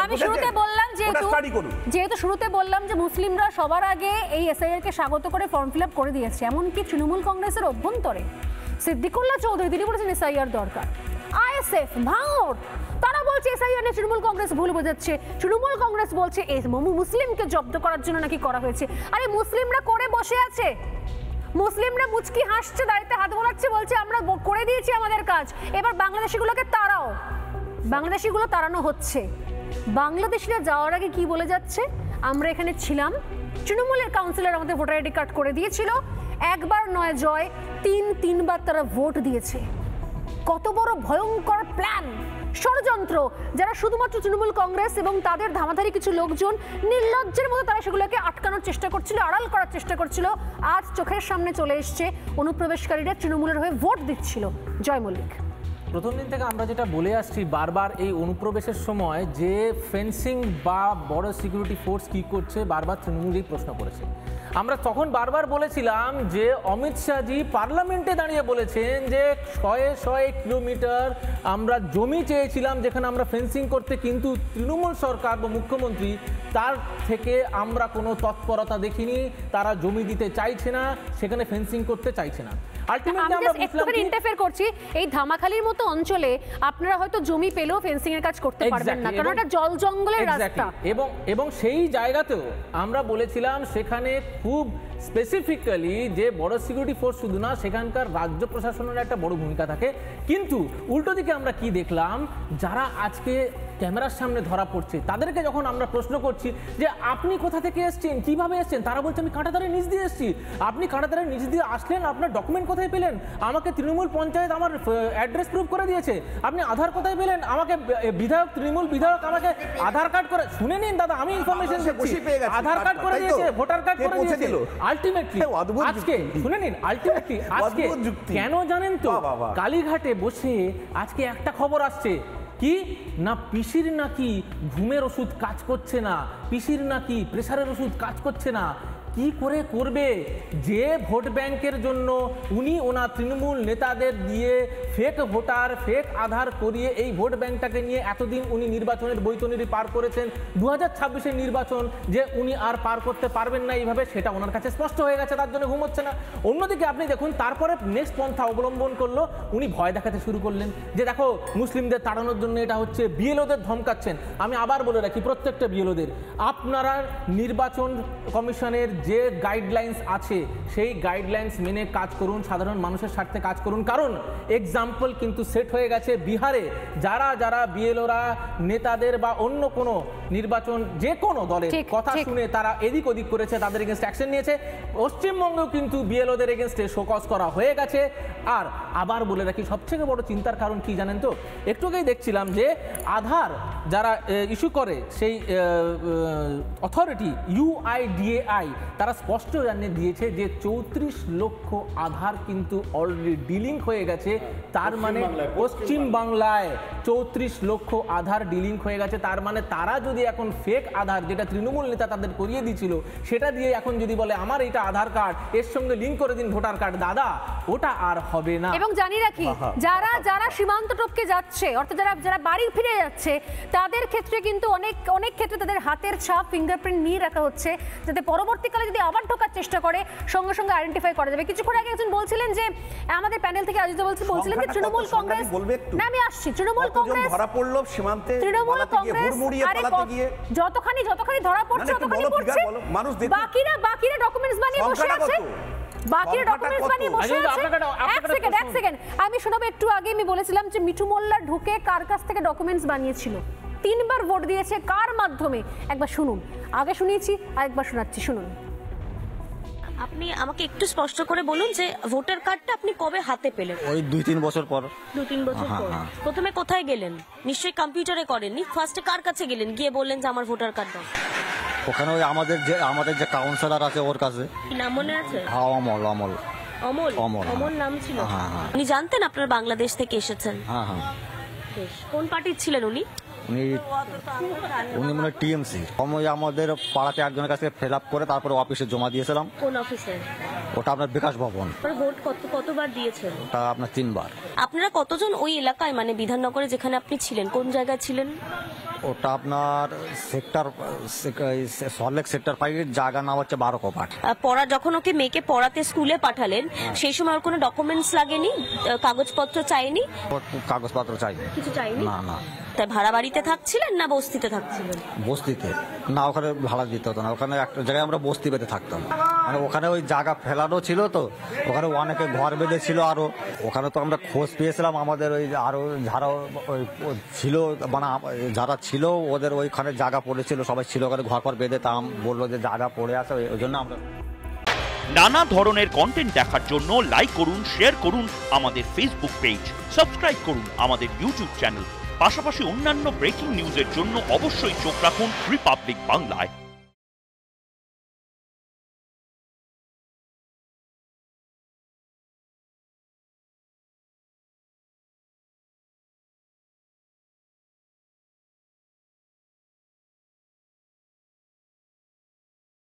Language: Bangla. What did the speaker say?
আমি শুরুতে বললাম যে মুসলিমরা সবার আগে এই এসআইআর কে স্বাগত করে ফর্ম ফিল আপ করে দিয়েছে। এমনকি তৃণমূল কংগ্রেসের অভ্যন্তরে সিদ্দিকুল্লাহ চৌধুরী তিনি বলেছেন এসআইআর দরকার। আইএসএফ ভাঙড় তারা বলছে এসআইআর নিয়ে তৃণমূল কংগ্রেস ভুল বোঝাচ্ছে। তৃণমূল কংগ্রেস বলছে মুসলিমকে জব্দ করার জন্য নাকি করা হয়েছে। আরে মুসলিমরা করে বসে আছে, মুসলিমরা মুচকি হাসছে, দাঁড়িয়ে হাত বোলাচ্ছে, বলছে আমরা করে দিয়েছি আমাদের কাজ, এবার বাংলাদেশিগুলোকে তারাও। বাংলাদেশিগুলো তাড়ানো হচ্ছে। বাংলাদেশিরা যাওয়ার আগে কি বলে যাচ্ছে, আমরা এখানে ছিলাম, তৃণমূলের কাউন্সিলর আমাদের ভোটার আইডি কার্ড করে দিয়েছিল, একবার নয় জয় তিনবার তারা ভোট দিয়েছে। কত বড় ভয়ঙ্কর প্ল্যান, ষড়যন্ত্র, যারা শুধুমাত্র তৃণমূল কংগ্রেস এবং তাদের ধামাধারি কিছু লোকজন নির্লজ্জের মতো তারা সেগুলোকে আটকানোর চেষ্টা করছিল, আড়াল করার চেষ্টা করছিল। আজ চোখের সামনে চলে এসছে অনুপ্রবেশকারীরা তৃণমূলের হয়ে ভোট দিচ্ছিল। জয় মল্লিক, প্রথম দিন থেকে আমরা যেটা বলে আসছি বারবার, এই অনুপ্রবেশের সময় যে ফেন্সিং বা বড় সিকিউরিটি ফোর্স কি করছে বারবার তৃণমূলই প্রশ্ন করেছে। আমরা তখন বারবার বলেছিলাম যে অমিত শাহজি পার্লামেন্টে দাঁড়িয়ে বলেছেন যে শয়ে কিলোমিটার আমরা জমি চেয়েছিলাম যেখানে আমরা ফেন্সিং করতে, কিন্তু তৃণমূল সরকার বা মুখ্যমন্ত্রী তার থেকে আমরা কোনো তৎপরতা দেখিনি, তারা জমি দিতে চাইছে না, সেখানে ফেন্সিং করতে চাইছে না। এই ধামাখালির মতো অঞ্চলে আপনারা হয়তো জমি পেলেও ফেন্সিং এর কাজ করতে পারবেন না, কারণ এটা জল জঙ্গলের রাস্তা। এবং সেই জায়গাতেও আমরা বলেছিলাম সেখানে খুব স্পেসিফিক্যালি যে বড় সিকিউরিটি ফোর্স শুধু না, সেখানকার রাজ্য প্রশাসনের একটা বড় ভূমিকা থাকে। কিন্তু উল্টো দিকে আমরা কি দেখলাম, যারা আজকে ক্যামেরার সামনে ধরা পড়ছে তাদেরকে যখন আমরা প্রশ্ন করছি যে আপনি কোথা থেকে এসছেন, কিভাবে এসছেন, তারা বলছে আমি কাঁটাতারের নিচ দিয়ে এসেছি। আপনি কাঁটাতারের নিচ দিয়ে আসলেন, আপনার ডকুমেন্ট কোথায় পেলেন? আমাকে তৃণমূল পঞ্চায়েত আমার অ্যাড্রেস প্রুফ করে দিয়েছে। আপনি আধার কোথায় পেলেন? আমাকে তৃণমূল বিধায়ক আমাকে আধার কার্ড করে, শুনে নিন দাদা, আমি ইনফরমেশন দিচ্ছি, আধার কার্ড করে দিয়েছে, ভোটার কার্ড করে দিয়েছে। আলটিমেটলি আজকে শুনে নিন, আলটিমেটলি আজকে কেন জানেন তো, কালীঘাটে বসে আজকে একটা খবর আসছে কি না, পিসির নাকি ঘুমের ওষুধ কাজ করছে না, পিসির নাকি প্রেসারের ওষুধ কাজ করছে না। কি করে করবে? যে ভোট ব্যাংকের জন্য উনি ওনার তৃণমূল নেতাদের দিয়ে ফেক ভোটার, ফেক আধার করিয়ে এই ভোট ব্যাংকটাকে নিয়ে এতদিন উনি নির্বাচনের বৈতরণী পার করেছেন, 2026-এর নির্বাচন যে উনি আর পার করতে পারবেন না এইভাবে, সেটা ওনার কাছে স্পষ্ট হয়ে গেছে, তার জন্য ঘুমোচ্ছে না। অন্যদিকে আপনি দেখুন, তারপরে নেক্সট পন্থা অবলম্বন করলো, উনি ভয় দেখাতে শুরু করলেন যে দেখো মুসলিমদের তাড়ানোর জন্য এটা হচ্ছে, বিএলওদের ধমকাচ্ছেন। আমি আবার বলে রাখি প্রত্যেকটা বিএলওদের, আপনারা নির্বাচন কমিশনের যে গাইডলাইন্স আছে সেই গাইডলাইন্স মেনে কাজ করুন, সাধারণ মানুষের স্বার্থে কাজ করুন। কারণ এক্সাম্পল কিন্তু সেট হয়ে গেছে বিহারে, যারা বিএলওরা নেতাদের বা অন্য কোনো নির্বাচন যে কোনো দলের কথা শুনে তারা এদিক ওদিক করেছে, তাদের এগেনস্ট অ্যাকশন নিয়েছে। পশ্চিমবঙ্গেও কিন্তু বিএলওদের এগেনস্টে শোকজ করা হয়ে গেছে। আর আবার বলে রাখি, সবথেকে বড় চিন্তার কারণ কি জানেন তো, একটু আগেই দেখছিলাম যে আধার যারা ইস্যু করে সেই অথরিটি UIDAI, তারা স্পষ্ট জানিয়ে দিয়েছে যে 34 লক্ষ আধার কিন্তু অলরেডি ডিলিং হয়ে গেছে। তার মানে পশ্চিম বাংলায় 34 লক্ষ আধার ডিলিং হয়ে গেছে। তার মানে তারা যদি এখন ফেক আধার, যেটা তৃণমূল নেতা তাদের করিয়ে দিয়েছিল, সেটা দিয়ে এখন যদি বলে আমার এটা আধার কার্ড, এর সঙ্গে লিঙ্ক করে দিন ভোটার কার্ড, দাদা ওটা আর হবে না। এবং জানি রাখি, যারা সীমান্ত টপকে যাচ্ছে, অর্থাৎ যারা বাড়ি ফিরে যাচ্ছে, তাদের ক্ষেত্রে কিন্তু অনেক ক্ষেত্রে তাদের হাতের ছাপ, ফিঙ্গারপ্রিন্ট নিয়ে রাখা হচ্ছে, যাতে পরবর্তীকালে যদি আবার ঢোকার চেষ্টা করে সঙ্গে সঙ্গে আইডেন্টিফাই করা যাবে। কিছুক্ষণ আগে একজন বলছিলেন যে আমাদের প্যানেল থেকে আজিজ বলছিলেন যে তৃণমূল কংগ্রেস, না আমি আসছি, তৃণমূল কংগ্রেস ধরা পড়লো সীমান্তে, তৃণমূল কংগ্রেস যতখানি ধরা পড়ছে ততখানি পড়ছে, বাকিরা ডকুমেন্টস বানিয়ে বসে আছে, এক সেকেন্ড আমি শোনাবো। একটু আগে আমি বলেছিলাম যে মিঠু মোল্লা ঢুকে কার কাছ থেকে ডকুমেন্টস বানিয়েছিল, 3বার ভোট দিয়েছে, কার মাধ্যমে, একবার শুনুন। আগে শুনিয়েছি, আরেকবার শোনাচ্ছি, শুনুন। আপনি আমাকে একটু স্পষ্ট করে বলুন যে ভোটার কার্ডটা আপনি কবে হাতে পেলেন? ওই 2-3 বছর পর। 2-3 বছর পর। প্রথমে কোথায় গেলেন? নিশ্চয়ই কম্পিউটারে করেননি, ফার্স্টে কার কাছে গেলেন, গিয়ে বললেন যে আমার ভোটার কার্ড দাও? ওখানে ওই আমাদের যে কাউন্সিলর আছে ওর কাছে। নাম মনে আছে? হ্যাঁ, অমল নাম ছিল। উনি জানতেন আপনারা বাংলাদেশ থেকে এসেছেন? হ্যাঁ। কোন পার্টির ছিলেন উনি? উনি মানে টিএমসি। আমাদের পাড়াতে একজনের কাছে ফিল আপ করে তারপরে অফিসে জমা দিয়েছিলাম। কোন অফিসে? ওটা আপনার বিকাশ ভবন, ভোট কতবার দিয়েছেন? ওটা আপনার 3 বার। আপনারা কতজন ওই এলাকায় মানে বিধাননগরে যেখানে আপনি ছিলেন কোন জায়গায় ছিলেন? ওটা আপনার সেক্টর সল্টলেক সেক্টর 5 জায়গা নাম হচ্ছে 12 কপাট। পড়া যখন ওকে মেয়েকে পড়াতে স্কুলে পাঠালেন সেই সময় ওর কোনো ডকুমেন্টস লাগেনি, কাগজপত্র চাইনি? ওর কাগজপত্র চাই কিছু চাইনি? না না। তাই ভাড়া বাড়িতে থাকছিলেন না বস্তিতে থাকছিলেন? বস্তিতে না, ওখানে ভাড়া দিতে হতো না, ওখানে একটা জায়গায় আমরা বস্তি বেঁধে থাকতাম। মানে ওখানে ওই জায়গা ফেলানো ছিল তো, ওখানে অনেকে ঘর বেঁধেছিল। আরো ওখানে তো আমরা খোঁজ পেয়েছিলাম, আমাদের ওই আরো যারা ওই ছিল মানে যারা ছিল ওদের ওইখানে জায়গা পড়েছিল, সবাই ছিল ওখানে ঘর পর বেঁধে, তাম বললো যে জায়গা পড়ে আছে, ওই জন্য আমরা। নানা ধরনের কন্টেন্ট দেখার জন্য লাইক করুন, শেয়ার করুন আমাদের ফেসবুক পেজ, সাবস্ক্রাইব করুন আমাদের ইউটিউব চ্যানেল। পাশাপাশি অন্যান্য ব্রেকিং নিউজের জন্য অবশ্যই চোখ রাখুন রিপাবলিক বাংলায়।